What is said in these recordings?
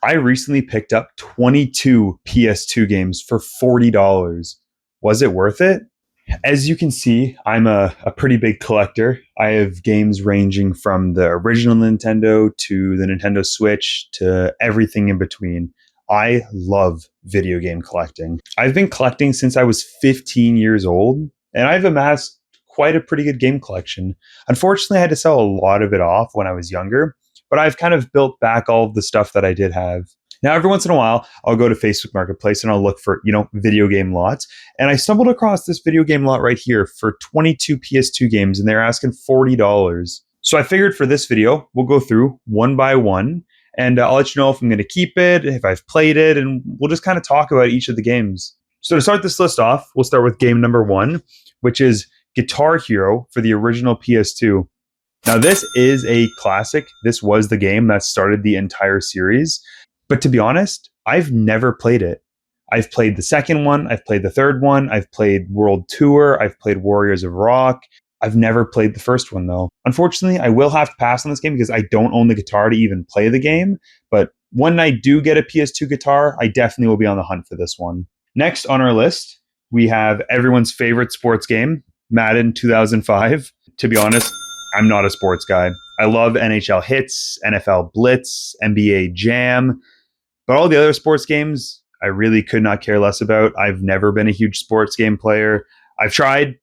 I recently picked up 22 PS2 games for $40. Was it worth it? As you can see, I'm a pretty big collector. I have games ranging from the original Nintendo to the Nintendo Switch to everything in between. I love video game collecting. I've been collecting since I was 15 years old, and I've amassed quite a pretty good game collection. Unfortunately, I had to sell a lot of it off when I was younger, but I've kind of built back all of the stuff that I did have. Now, every once in a while, I'll go to Facebook Marketplace and I'll look for, video game lots. And I stumbled across this video game lot right here for 22 PS2 games, and they're asking $40. So I figured for this video, we'll go through one by one, and I'll let you know if I'm going to keep it, if I've played it, and we'll just kind of talk about each of the games. So to start this list off, we'll start with game number one, which is Guitar Hero for the original PS2. Now, this is a classic. This was the game that started the entire series. But to be honest, I've never played it. I've played the second one. I've played the third one. I've played World Tour. I've played Warriors of Rock. I've never played the first one, though. Unfortunately, I will have to pass on this game because I don't own the guitar to even play the game. But when I do get a PS2 guitar, I definitely will be on the hunt for this one. Next on our list, we have everyone's favorite sports game, Madden 2005. To be honest, I'm not a sports guy. I love NHL Hits, NFL Blitz, NBA Jam. But all the other sports games, I really could not care less about. I've never been a huge sports game player. I've tried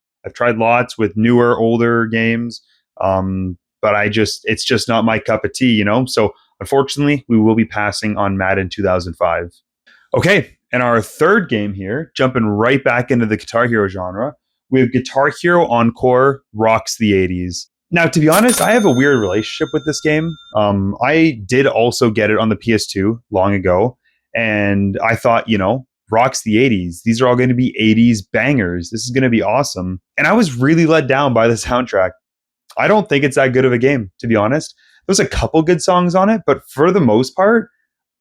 lots with newer, older games, but it's just not my cup of tea, So unfortunately, we will be passing on Madden 2005. Okay, and our third game here, jumping right back into the Guitar Hero genre, we have Guitar Hero Encore Rocks the 80s. Now, to be honest, I have a weird relationship with this game. I did also get it on the PS2 long ago, and I thought, rocks the 80s. These are all going to be 80s bangers. This is going to be awesome. And I was really let down by the soundtrack. I don't think it's that good of a game, to be honest. There's a couple good songs on it, but for the most part,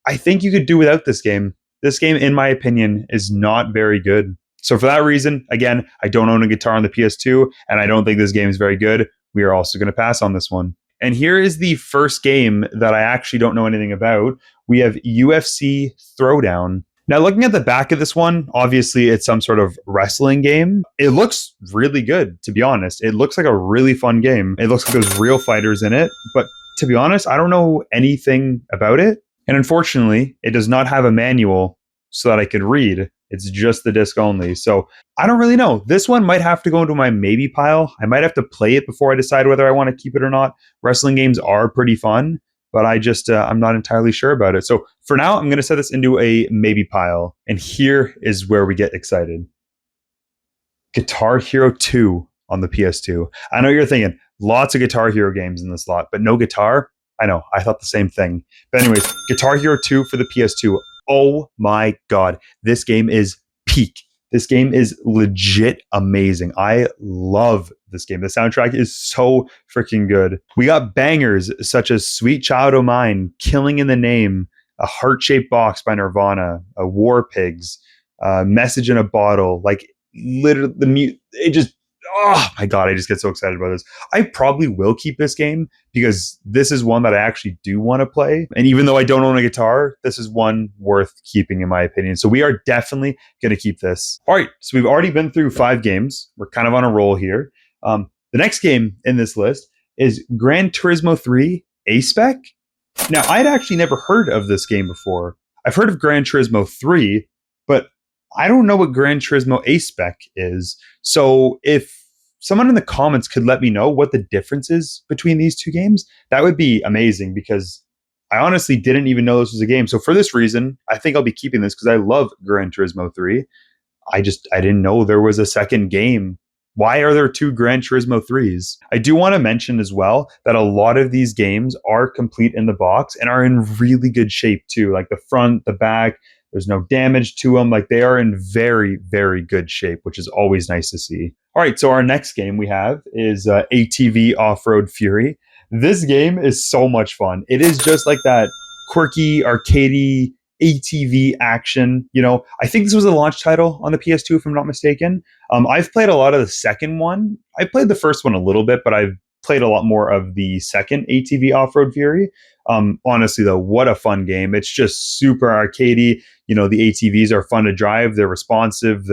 I think you could do without this game. This game, in my opinion, is not very good. So for that reason, again, I don't own a guitar on the PS2, and I don't think this game is very good. We are also going to pass on this one. And here is the first game that I actually don't know anything about. We have UFC Throwdown. Now, looking at the back of this one, obviously it's some sort of wrestling game. It looks really good, to be honest. It looks like a really fun game. It looks like there's real fighters in it. But to be honest, I don't know anything about it. And unfortunately, it does not have a manual so that I could read. It's just the disc only. So I don't really know. This one might have to go into my maybe pile. I might have to play it before I decide whether I want to keep it or not. Wrestling games are pretty fun, but I'm not entirely sure about it. So for now, I'm going to set this into a maybe pile. And here is where we get excited. Guitar Hero 2 on the PS2. I know you're thinking, lots of Guitar Hero games in this lot, but no guitar? I know, I thought the same thing. But anyways, Guitar Hero 2 for the PS2. Oh my God, this game is peak. This game is legit amazing. I love this game. The soundtrack is so freaking good. We got bangers such as Sweet Child O' Mine, Killing in the Name, A Heart-Shaped Box by Nirvana, a War Pigs, Message in a Bottle. Like literally, oh my God, I just get so excited about this. I probably will keep this game because this is one that I actually do want to play. And even though I don't own a guitar, this is one worth keeping in my opinion. So we are definitely going to keep this. All right, so we've already been through 5 games. We're kind of on a roll here. The next game in this list is Gran Turismo 3 A-Spec. Now, I'd actually never heard of this game before. I've heard of Gran Turismo 3, but I don't know what Gran Turismo A-Spec is. So if someone in the comments could let me know what the difference is between these two games, that would be amazing because I honestly didn't even know this was a game. So for this reason, I think I'll be keeping this because I love Gran Turismo 3. I didn't know there was a second game. Why are there 2 Gran Turismo 3s? I do want to mention as well that a lot of these games are complete in the box and are in really good shape too. Like the front, the back, there's no damage to them. Like they are in very, very good shape, which is always nice to see. All right, so our next game we have is ATV Off-Road Fury. This game is so much fun. It is just like that quirky, arcadey ATV action. I think this was a launch title on the PS2, if I'm not mistaken. I've played a lot of the second one. I played the first one a little bit, but I've played a lot more of the second ATV Off-Road Fury. Honestly, though, what a fun game. It's just super arcadey. The ATVs are fun to drive. They're responsive.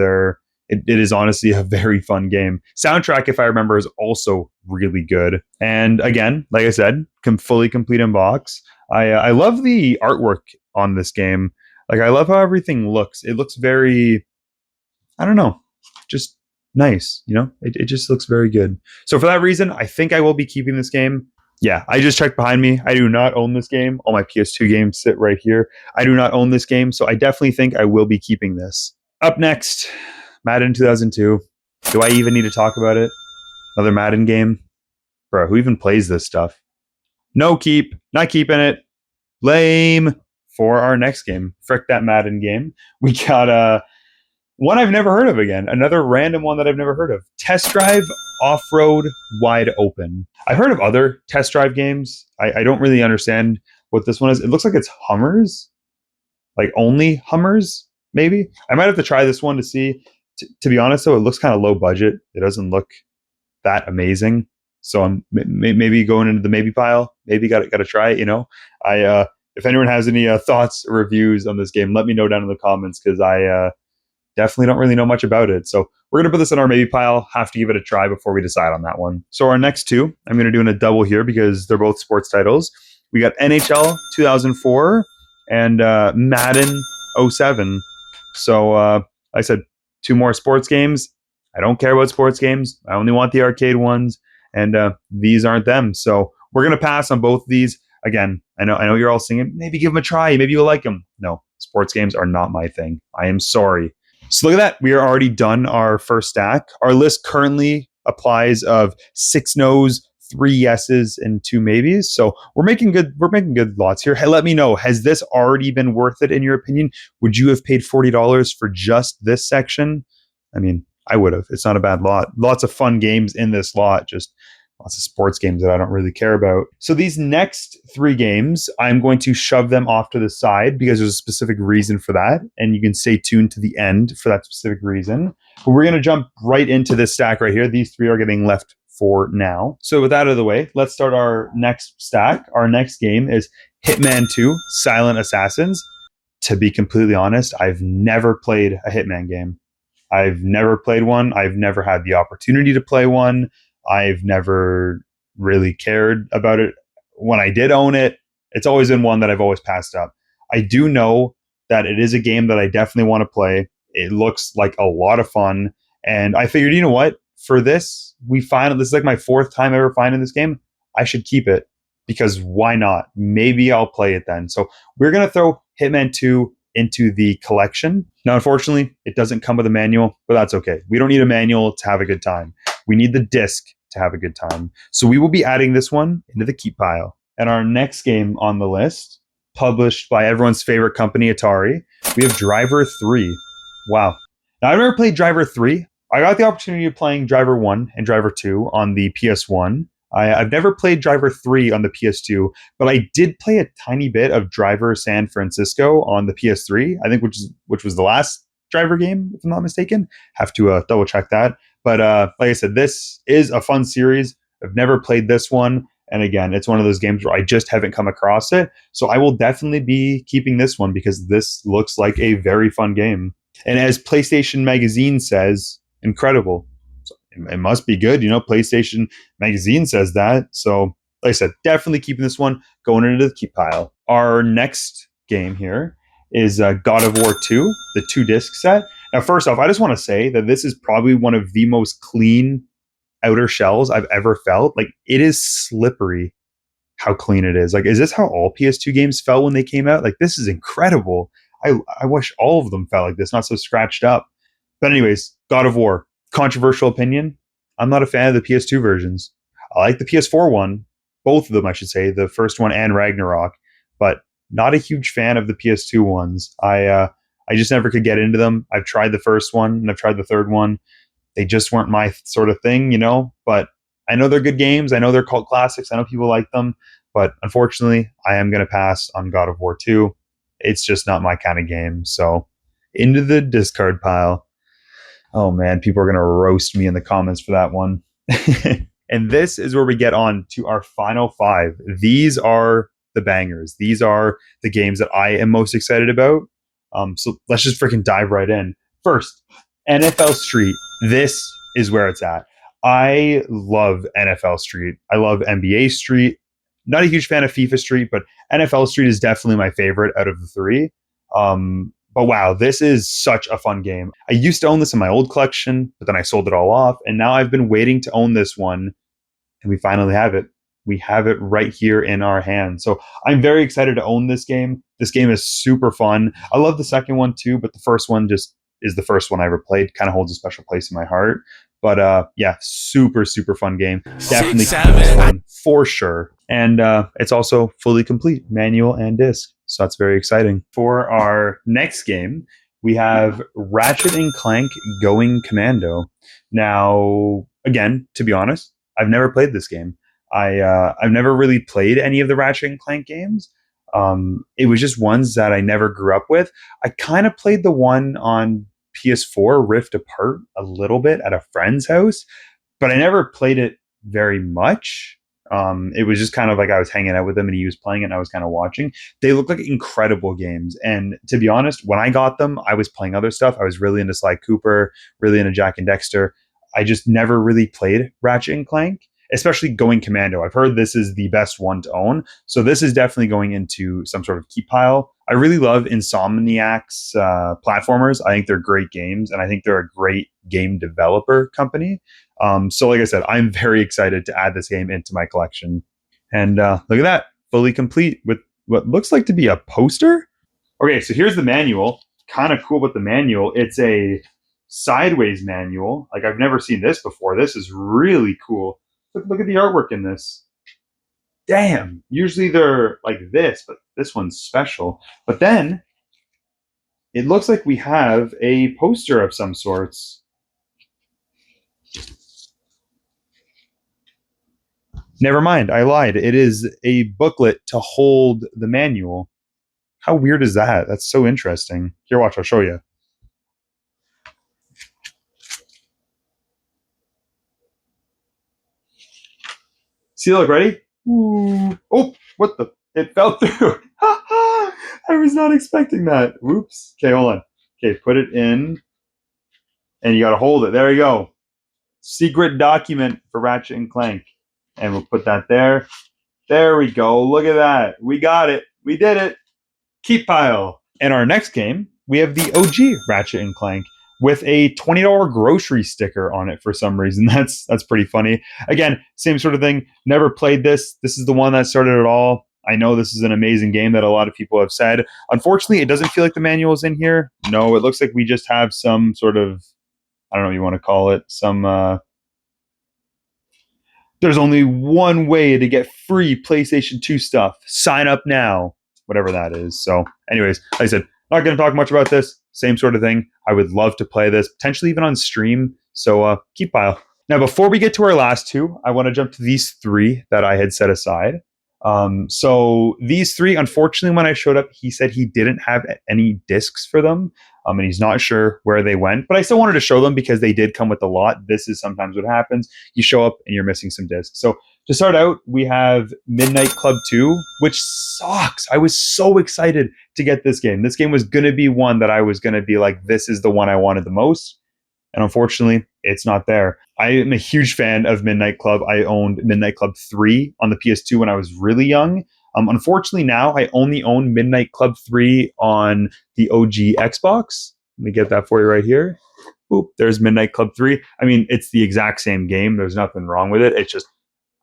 It is honestly a very fun game. Soundtrack, if I remember, is also really good. And again, like I said, fully complete in box. I love the artwork on this game. Like, I love how everything looks. It looks very, I don't know, just nice. It just looks very good. So for that reason, I think I will be keeping this game. Yeah, I just checked behind me. I do not own this game. All my PS2 games sit right here. I do not own this game, so I definitely think I will be keeping this. Up next, Madden 2002. Do I even need to talk about it? Another Madden game? Bro, who even plays this stuff? No keep. Not keeping it. Lame. For our next game. Frick that Madden game. We got one I've never heard of again. Another random one that I've never heard of. Test Drive Off-Road Wide Open. I've heard of other test drive games. I don't really understand what this one is. It looks like it's Hummers. Like only Hummers, maybe? I might have to try this one to see. To be honest, though, it looks kind of low budget. It doesn't look that amazing. So I'm maybe going into the maybe pile. Maybe got to try it. If anyone has any thoughts or reviews on this game, let me know down in the comments because I definitely don't really know much about it. So we're going to put this in our maybe pile. Have to give it a try before we decide on that one. So our next two, I'm going to do in a double here because they're both sports titles. We got NHL 2004 and Madden 07. So I said two more sports games. I don't care about sports games. I only want the arcade ones. And these aren't them. So we're going to pass on both of these. Again, I know you're all singing, maybe give them a try. Maybe you'll like them. No, sports games are not my thing. I am sorry. So look at that. We are already done our first stack. Our list currently applies of 6 no's, 3 yeses, and 2 maybes. So we're making good lots here. Hey, let me know. Has this already been worth it in your opinion? Would you have paid $40 for just this section? I mean, I would have. It's not a bad lot. Lots of fun games in this lot. Just lots of sports games that I don't really care about. So these next 3 games, I'm going to shove them off to the side because there's a specific reason for that. And you can stay tuned to the end for that specific reason. But we're going to jump right into this stack right here. These 3 are getting left for now. So with that out of the way, let's start our next stack. Our next game is Hitman 2 Silent Assassins. To be completely honest, I've never played a Hitman game. I've never played one. I've never had the opportunity to play one. I've never really cared about it. When I did own it, it's always been one that I've always passed up. I do know that it is a game that I definitely want to play. It looks like a lot of fun. And I figured, you know what? For this, this is like my 4th time ever finding this game. I should keep it because why not? Maybe I'll play it then. So we're going to throw Hitman 2 into the collection. Now, unfortunately, it doesn't come with a manual, but that's okay. We don't need a manual to have a good time. We need the disc to have a good time. So we will be adding this one into the keep pile. And our next game on the list, published by everyone's favorite company, Atari, we have Driver 3. Wow. Now, I've never played Driver 3. I got the opportunity of playing Driver 1 and Driver 2 on the PS1. I've never played Driver 3 on the PS2, but I did play a tiny bit of Driver San Francisco on the PS3, I think, which was the last Driver game, if I'm not mistaken. Have to double check that. But like I said, this is a fun series. I've never played this one. And again, it's one of those games where I just haven't come across it. So I will definitely be keeping this one because this looks like a very fun game. And as PlayStation Magazine says, incredible. So it must be good. PlayStation Magazine says that. So like I said, definitely keeping this one going into the keep pile. Our next game here is God of War 2, the 2-disc set. Now, first off, I just want to say that this is probably one of the most clean outer shells I've ever felt. Like, it is slippery how clean it is. Like, is this how all PS2 games felt when they came out? Like, this is incredible. I wish all of them felt like this, not so scratched up. But anyways, God of War. Controversial opinion. I'm not a fan of the PS2 versions. I like the PS4 one. Both of them, I should say. The first one and Ragnarok. But not a huge fan of the PS2 ones. I just never could get into them. I've tried the first one and I've tried the third one. They just weren't my sort of thing, but I know they're good games. I know they're cult classics. I know people like them, but unfortunately I am going to pass on God of War 2. It's just not my kind of game. So into the discard pile. Oh man, people are going to roast me in the comments for that one. And this is where we get on to our final 5. These are the bangers. These are the games that I am most excited about. So let's just freaking dive right in. First, NFL Street. This is where it's at. I love NFL Street. I love NBA Street. Not a huge fan of FIFA Street, but NFL Street is definitely my favorite out of the three. But wow, this is such a fun game. I used to own this in my old collection, but then I sold it all off. And now I've been waiting to own this one, and we finally have it. We have it right here in our hands. So I'm very excited to own this game. This game is super fun. I love the second one too, but the first one just is the first one I ever played. Kind of holds a special place in my heart. But yeah, super, super fun game. Definitely fun for sure. And it's also fully complete, manual and disc. So that's very exciting. For our next game, we have Ratchet and Clank Going Commando. Now, again, to be honest, I've never played this game. I've never really played any of the Ratchet and Clank games. It was just ones that I never grew up with. I kind of played the one on PS4, Rift Apart, a little bit at a friend's house, but I never played it very much. It was just kind of like I was hanging out with him and he was playing it and I was kind of watching. They look like incredible games. And to be honest, when I got them, I was playing other stuff. I was really into Sly Cooper, really into Jack and Dexter. I just never really played Ratchet and Clank, especially Going Commando. I've heard this is the best one to own. So this is definitely going into some sort of keep pile. I really love Insomniac's platformers. I think they're great games, and I think they're a great game developer company. So like I said, I'm very excited to add this game into my collection. And look at that, fully complete with what looks like to be a poster. Okay, so here's the manual. Kind of cool with the manual. It's a sideways manual. Like I've never seen this before. This is really cool. Look at the artwork in this. Damn. Usually they're like this, but this one's special. But then it looks like we have a poster of some sorts. Never mind, I lied. It is a booklet to hold the manual. How weird is that? That's so interesting. Here, watch, I'll show you. See, look, ready? Ooh. Oh, what the? It fell through. I was not expecting that. Whoops. Okay, hold on. Okay, put it in. And you got to hold it. There you go. Secret document for Ratchet and Clank. And we'll put that there. There we go. Look at that. We got it. We did it. Keep pile. In our next game, we have the OG Ratchet and Clank with a $20 grocery sticker on it for some reason. That's pretty funny. Again, same sort of thing. Never played this. This is the one that started it all. I know this is an amazing game that a lot of people have said. Unfortunately, it doesn't feel like the manual is in here. No, it looks like we just have some sort of, I don't know what you want to call it, there's only one way to get free PlayStation 2 stuff. Sign up now. Whatever that is. So anyways, like I said, not going to talk much about this. Same sort of thing. I would love to play this, potentially even on stream. So keep pile. Now, before we get to our last two, I want to jump to these three that I had set aside. So these three, unfortunately, when I showed up, he said he didn't have any discs for them. And he's not sure where they went, but I still wanted to show them because they did come with a lot. This is sometimes what happens. You show up and you're missing some discs. So to start out, we have Midnight Club 2, which sucks. I was so excited to get this game. This game was going to be one that I was going to be like, this is the one I wanted the most. And unfortunately, it's not there. I am a huge fan of Midnight Club. I owned Midnight Club 3 on the PS2 when I was really young. Unfortunately, now I only own Midnight Club 3 on the OG Xbox. Let me get that for you right here. Boop, there's Midnight Club 3. I mean, it's the exact same game. There's nothing wrong with it. It's just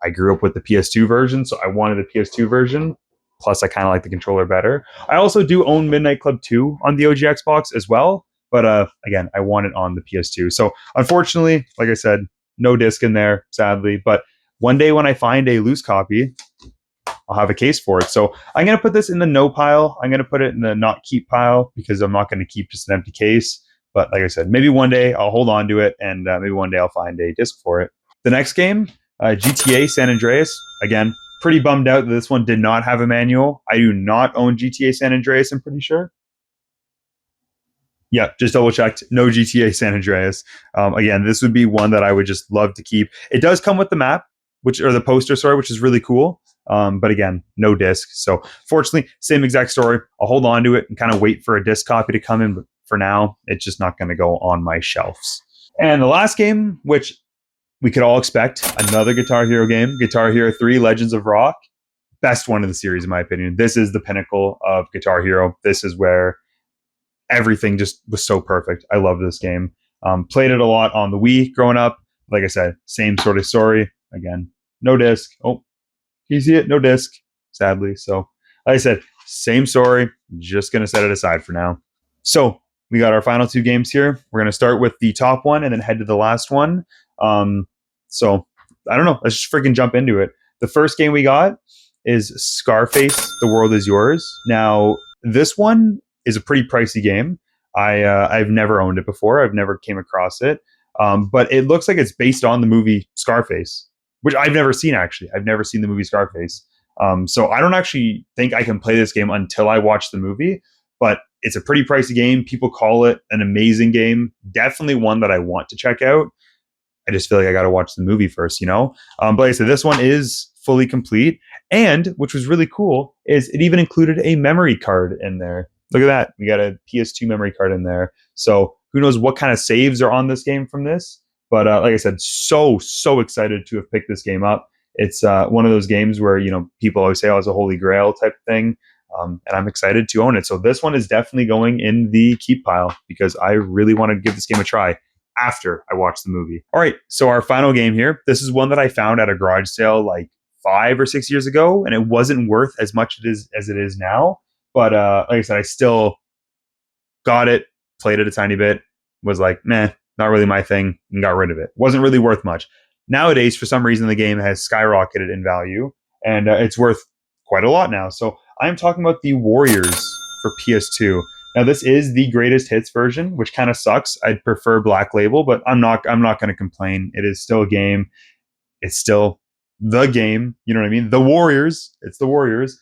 I grew up with the PS2 version, so I wanted the PS2 version. Plus, I kind of like the controller better. I also do own Midnight Club 2 on the OG Xbox as well. But again, I want it on the PS2. So unfortunately, like I said, no disc in there, sadly. But one day when I find a loose copy, I'll have a case for it. So I'm going to put this in the no pile. I'm going to put it in the not keep pile because I'm not going to keep just an empty case. But like I said, maybe one day I'll hold on to it and maybe one day I'll find a disc for it. The next game, GTA San Andreas. Again, pretty bummed out that this one did not have a manual. I do not own GTA San Andreas, I'm pretty sure. Yeah, just double checked. No GTA San Andreas. Again, this would be one that I would just love to keep. It does come with the map, or the poster, sorry, which is really cool. But again, no disc. So fortunately, same exact story. I'll hold on to it and kind of wait for a disc copy to come in. But for now, it's just not going to go on my shelves. And the last game, which we could all expect, another Guitar Hero game, Guitar Hero 3 Legends of Rock. Best one of the series, in my opinion. This is the pinnacle of Guitar Hero. This is where everything just was so perfect. I love this game. Played it a lot on the Wii growing up. Like I said, same sort of story. Again, no disc. Oh, you see it? No disc, sadly. So, like I said, same story. Just going to set it aside for now. So, we got our final two games here. We're going to start with the top one and then head to the last one. So, I don't know. Let's just freaking jump into it. The first game we got is Scarface, The World Is Yours. Now, this one is a pretty pricey game. I've never owned it before. I've never came across it. But it looks like it's based on the movie Scarface, which I've never seen, actually. I've never seen the movie Scarface. So I don't actually think I can play this game until I watch the movie, but it's a pretty pricey game. People call it an amazing game. Definitely one that I want to check out. I just feel like I got to watch the movie first, you know? But like I said, this one is fully complete. And which was really cool is it even included a memory card in there. Look at that. We got a PS2 memory card in there. So who knows what kind of saves are on this game from this. But like I said, so excited to have picked this game up. It's one of those games where, you know, people always say, oh, it's a holy grail type thing. And I'm excited to own it. So this one is definitely going in the keep pile because I really want to give this game a try after I watch the movie. All right, so our final game here. This is one that I found at a garage sale like 5 or 6 years ago, and it wasn't worth as much as it is now. But like I said, I still got it, played it a tiny bit, was like, meh, not really my thing, and got rid of it. Wasn't really worth much. Nowadays, for some reason, the game has skyrocketed in value, and it's worth quite a lot now. So I'm talking about the Warriors for PS2. Now this is the greatest hits version, which kind of sucks. I'd prefer Black Label, but I'm not going to complain. It is still a game. It's still the game. You know what I mean? The Warriors. It's the Warriors.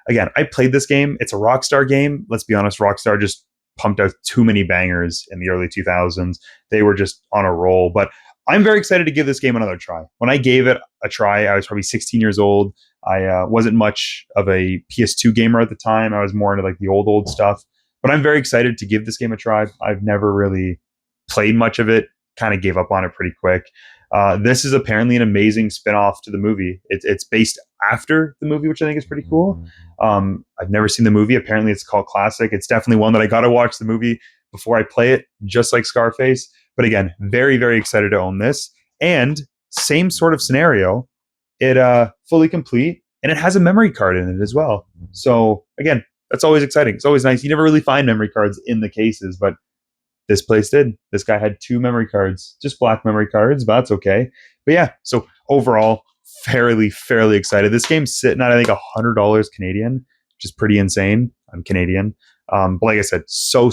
Again, I played this game. It's a Rockstar game. Let's be honest. Rockstar just pumped out too many bangers in the early 2000s. They were just on a roll. But I'm very excited to give this game another try. When I gave it a try, I was probably 16 years old. I wasn't much of a PS2 gamer at the time. I was more into like the old stuff. But I'm very excited to give this game a try. I've never really played much of it. Kind of gave up on it pretty quick. This is apparently an amazing spin-off to the movie. It's based after the movie, which I think is pretty cool. I've never seen the movie. Apparently it's called Classic. It's definitely one that I got to watch the movie before I play it, just like Scarface. But again, very, very excited to own this. And same sort of scenario. It fully complete, and it has a memory card in it as well. So again, that's always exciting. It's always nice. You never really find memory cards in the cases, but this place did. This guy had 2 memory cards, just black memory cards, but that's okay. But yeah, so overall, fairly excited. This game's sitting at, I think, $100 Canadian, which is pretty insane. I'm Canadian. But like I said, so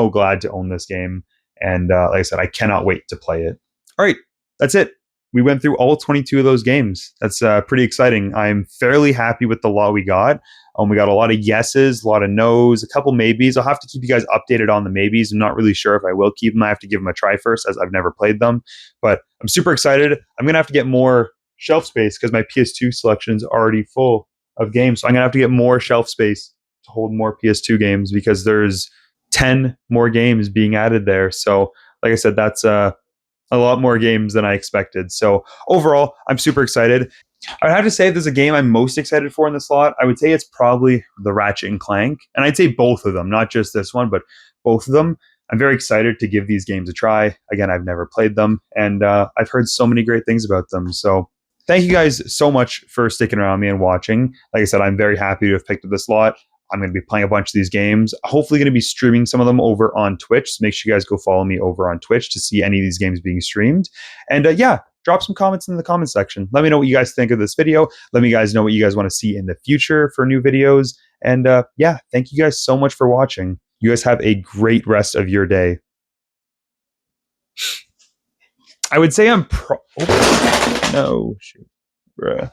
glad to own this game. And like I said, I cannot wait to play it. All right, that's it. We went through all 22 of those games. That's pretty exciting. I'm fairly happy with the lot we got. We got a lot of yeses, a lot of nos, a couple maybes. I'll have to keep you guys updated on the maybes. I'm not really sure if I will keep them. I have to give them a try first, as I've never played them. But I'm super excited. I'm going to have to get more shelf space because my PS2 selection is already full of games. So I'm going to have to get more shelf space to hold more PS2 games because there's 10 more games being added there. So like I said, that's a lot more games than I expected. So overall, I'm super excited. I'd have to say if there's a game I'm most excited for in the slot, I would say it's probably the Ratchet and Clank. And I'd say both of them, not just this one, but both of them. I'm very excited to give these games a try. Again, I've never played them, and I've heard so many great things about them. So thank you guys so much for sticking around me and watching. Like I said, I'm very happy to have picked up this slot. I'm going to be playing a bunch of these games. Hopefully going to be streaming some of them over on Twitch. So make sure you guys go follow me over on Twitch to see any of these games being streamed. And yeah, drop some comments in the comment section. Let me know what you guys think of this video. Let me guys know what you guys want to see in the future for new videos. And yeah, thank you guys so much for watching. You guys have a great rest of your day. I would say I'm no, shoot, bruh.